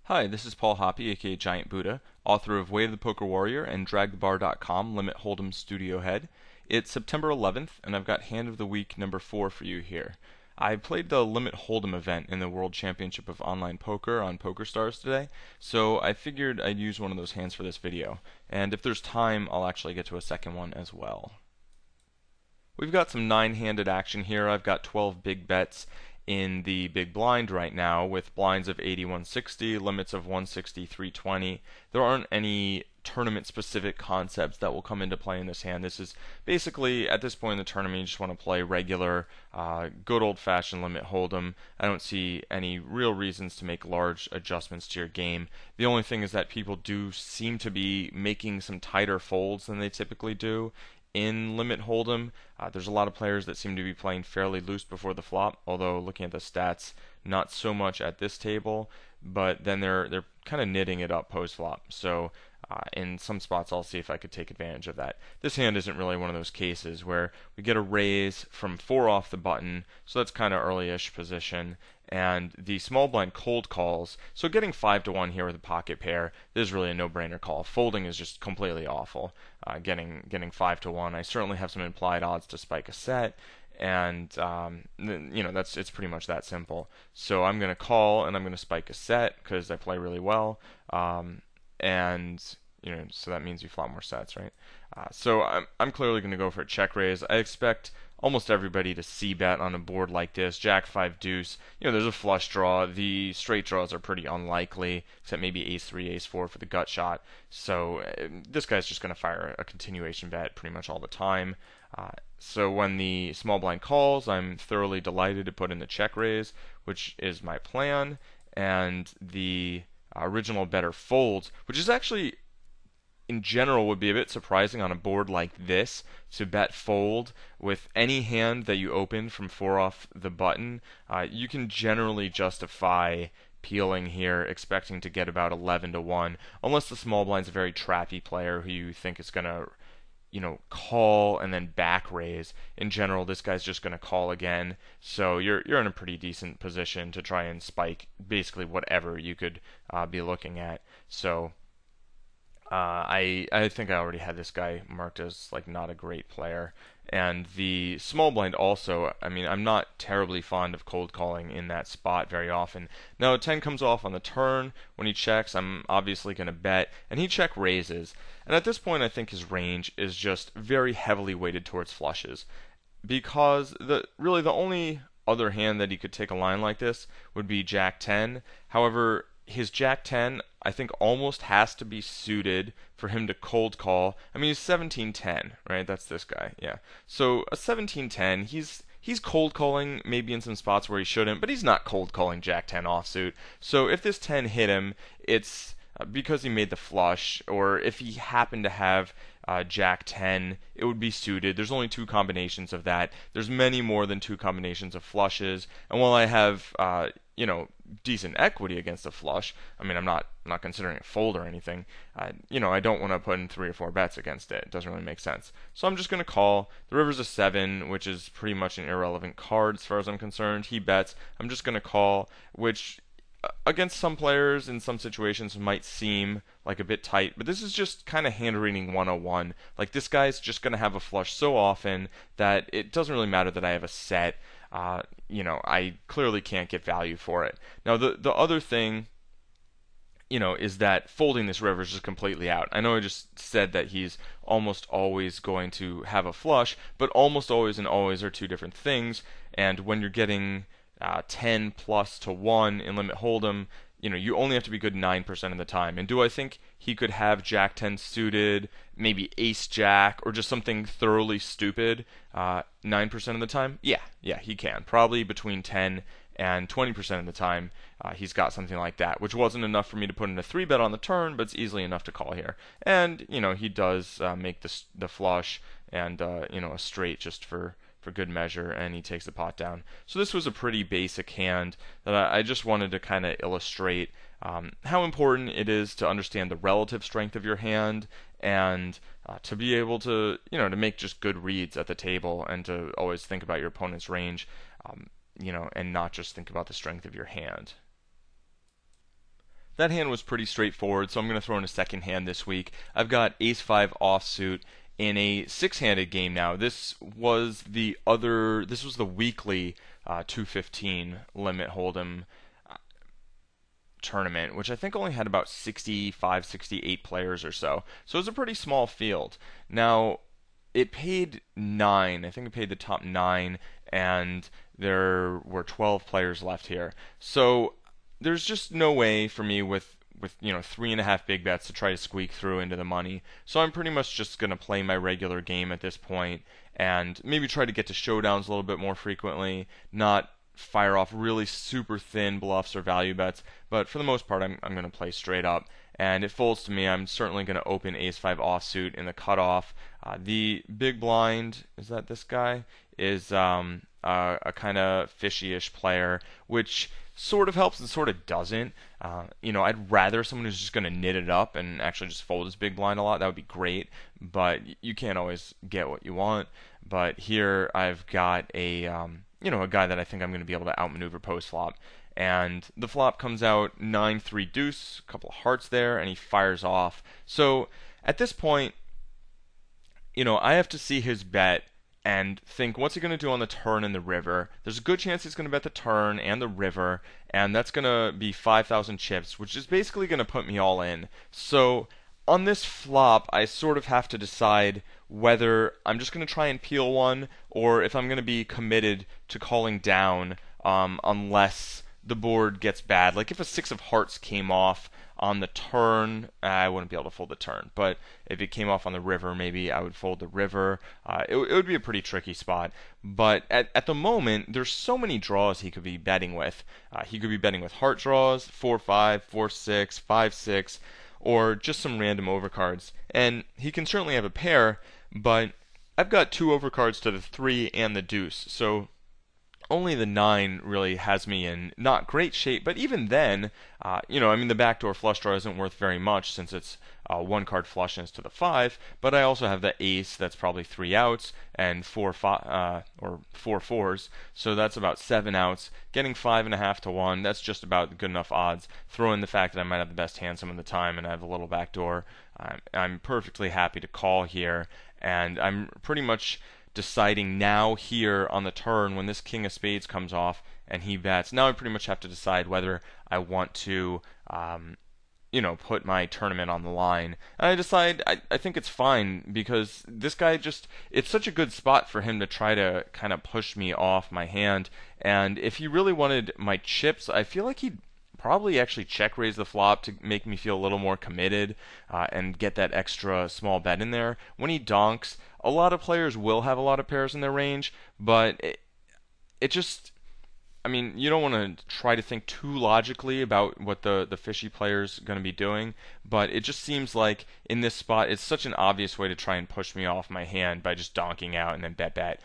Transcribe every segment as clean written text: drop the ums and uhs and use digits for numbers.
Hi, this is Paul Hoppy, aka Giant Buddha, author of Way of the Poker Warrior and DragTheBar.com Limit Hold'em Studio Head. It's September 11th, and I've got Hand of the Week number 4 for you here. I played the Limit Hold'em event in the World Championship of Online Poker on PokerStars today, so I figured I'd use one of those hands for this video. And if there's time, I'll actually get to a second one as well. We've got some 9-handed action here. I've got 12 big bets in the big blind right now with blinds of 80, 160, limits of 160, 320. There aren't any tournament specific concepts that will come into play in this hand. This is basically, at this point in the tournament, you just want to play regular, good old fashioned limit hold'em. I don't see any real reasons to make large adjustments to your game. The only thing is that people do seem to be making some tighter folds than they typically do in Limit Hold'em. There's a lot of players that seem to be playing fairly loose before the flop, although looking at the stats, not so much at this table, but then they're kind of knitting it up post flop. So in some spots I'll see if I could take advantage of that. This hand isn't really one of those cases where we get a raise from 4 off the button, so that's kind of early-ish position, and the small blind cold calls. So getting 5 to 1 here with a pocket pair, this is really a no-brainer call. Folding is just completely awful. Getting 5 to 1, I certainly have some implied odds to spike a set, and it's pretty much that simple. So I'm going to call and I'm going to spike a set because I play really well, and so that means you flop more sets, right? So I'm clearly going to go for a check raise. I expect almost everybody to c-bet on a board like this. Jack 5 deuce. There's a flush draw. The straight draws are pretty unlikely, except maybe ace 3, ace 4 for the gut shot. So this guy's just going to fire a continuation bet pretty much all the time. So when the small blind calls, I'm thoroughly delighted to put in the check raise, which is my plan, and the original better folds, which is actually in general would be a bit surprising on a board like this to bet fold with any hand that you open from 4 off the button. You can generally justify peeling here, expecting to get about 11 to 1, unless the small blind's a very trappy player who you think is going to call and then back raise. In general, this guy's just going to call again, so you're in a pretty decent position to try and spike basically whatever you could be looking at. So I think I already had this guy marked as like not a great player. And the small blind also, I'm not terribly fond of cold calling in that spot very often. Now, a 10 comes off on the turn. When he checks, I'm obviously going to bet, and he check raises. And at this point, I think his range is just very heavily weighted towards flushes, because really the only other hand that he could take a line like this would be Jack 10. However, his Jack 10, I think, almost has to be suited for him to cold call. He's 17-10, right? That's this guy, yeah. So a 17-10, he's cold calling maybe in some spots where he shouldn't, but he's not cold calling Jack 10 offsuit. So if this 10 hit him, it's because he made the flush, or if he happened to have Jack 10, it would be suited. There's only 2 combinations of that. There's many more than 2 combinations of flushes, and while I have decent equity against a flush, I'm not considering it fold or anything. I don't want to put in 3 or 4 bets against it. It doesn't really make sense. So I'm just going to call. The river's a 7, which is pretty much an irrelevant card as far as I'm concerned. He bets. I'm just going to call, which against some players in some situations might seem like a bit tight, but this is just kind of hand reading 101. Like, this guy's just going to have a flush so often that it doesn't really matter that I have a set. I clearly can't get value for it. Now, the other thing, is that folding this river is just completely out. I know I just said that he's almost always going to have a flush, but almost always and always are 2 different things, and when you're getting 10 plus to 1 in Limit Hold'em, you only have to be good 9% of the time. And do I think he could have Jack 10 suited, maybe Ace Jack, or just something thoroughly stupid 9% of the time? Yeah, he can. Probably between 10 and 20% of the time, he's got something like that, which wasn't enough for me to put in a 3-bet on the turn, but it's easily enough to call here. And, he does make the flush and, a straight just for good measure, and he takes the pot down. So this was a pretty basic hand that I just wanted to kind of illustrate how important it is to understand the relative strength of your hand, and to be able to to make just good reads at the table, and to always think about your opponent's range, and not just think about the strength of your hand. that hand was pretty straightforward, so I'm going to throw in a second hand this week. I've got ace-5 offsuit in a six-handed game now. This was the weekly 215 limit hold'em tournament, which I think only had about 65, 68 players or so. So it was a pretty small field. Now, it paid 9. I think it paid the top 9, and there were 12 players left here. So there's just no way for me with 3.5 big bets to try to squeak through into the money. So I'm pretty much just going to play my regular game at this point and maybe try to get to showdowns a little bit more frequently, not fire off really super thin bluffs or value bets, but for the most part I'm going to play straight up. And it folds to me, I'm certainly going to open ace-5 offsuit in the cutoff. The big blind, is that this guy, is a kind of fishy-ish player, which sort of helps and sort of doesn't. I'd rather someone who's just going to knit it up and actually just fold his big blind a lot. That would be great, but you can't always get what you want. But here I've got a guy that I think I'm going to be able to outmaneuver post flop. And the flop comes out 9-3 deuce, a couple of hearts there, and he fires off. So at this point, I have to see his bet and think, what's he going to do on the turn and the river? There's a good chance he's going to bet the turn and the river, and that's going to be 5,000 chips, which is basically going to put me all in. So on this flop, I sort of have to decide whether I'm just going to try and peel one, or if I'm going to be committed to calling down unless the board gets bad. Like if a 6 of hearts came off on the turn, I wouldn't be able to fold the turn. But if it came off on the river, maybe I would fold the river. It would be a pretty tricky spot. But at the moment, there's so many draws he could be betting with. He could be betting with heart draws, 4-5, 4-6, 5-6, or just some random overcards. And he can certainly have a pair, but I've got 2 overcards to the 3 and the deuce. So only the 9 really has me in not great shape, but even then, the backdoor flush draw isn't worth very much since it's 1 card flush and it's to the 5, but I also have the ace that's probably 3 outs and 4 fours, so that's about 7 outs. Getting 5.5 to 1, that's just about good enough odds. Throw in the fact that I might have the best hand some of the time and I have a little backdoor. I'm perfectly happy to call here, and I'm pretty much deciding now here on the turn when this king of spades comes off and he bets. Now I pretty much have to decide whether I want to put my tournament on the line. And I decide I think it's fine because this guy it's such a good spot for him to try to kind of push me off my hand. And if he really wanted my chips, I feel like he'd probably actually check raise the flop to make me feel a little more committed and get that extra small bet in there. When he donks, a lot of players will have a lot of pairs in their range, but you don't want to try to think too logically about what the fishy player's going to be doing, but it just seems like in this spot it's such an obvious way to try and push me off my hand by just donking out and then bet,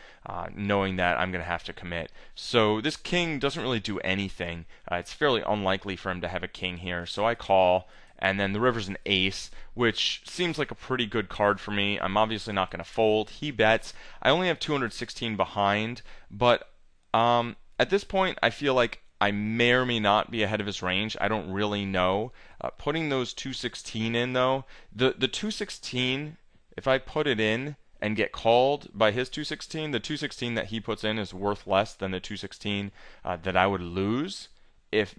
knowing that I'm going to have to commit. So this king doesn't really do anything. It's fairly unlikely for him to have a king here, so I call. And then the river's an ace, which seems like a pretty good card for me. I'm obviously not going to fold. He bets. I only have 216 behind, but at this point, I feel like I may or may not be ahead of his range. I don't really know. Putting those 216 in, though, the 216, if I put it in and get called by his 216, the 216 that he puts in is worth less than the 216 that I would lose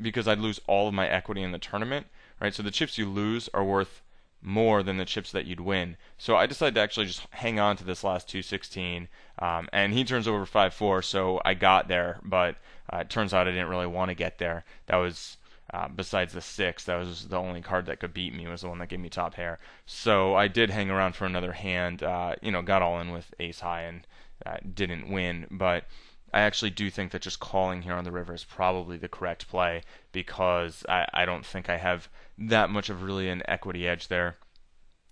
because I'd lose all of my equity in the tournament. Right, so the chips you lose are worth more than the chips that you'd win. So I decided to actually just hang on to this last 216, and he turns over 5-4, so I got there, but it turns out I didn't really want to get there. That was, besides the 6, that was the only card that could beat me, was the one that gave me top pair. So I did hang around for another hand, got all in with ace high and didn't win, but I actually do think that just calling here on the river is probably the correct play because I don't think I have that much of really an equity edge there.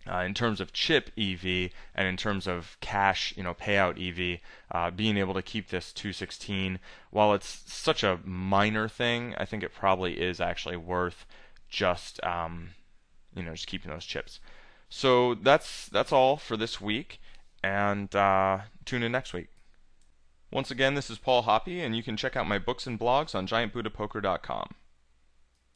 In terms of chip EV and in terms of cash, payout EV, being able to keep this 216, while it's such a minor thing, I think it probably is actually worth just just keeping those chips. So that's all for this week, and tune in next week. Once again, this is Paul Hoppe, and you can check out my books and blogs on GiantBuddhaPoker.com.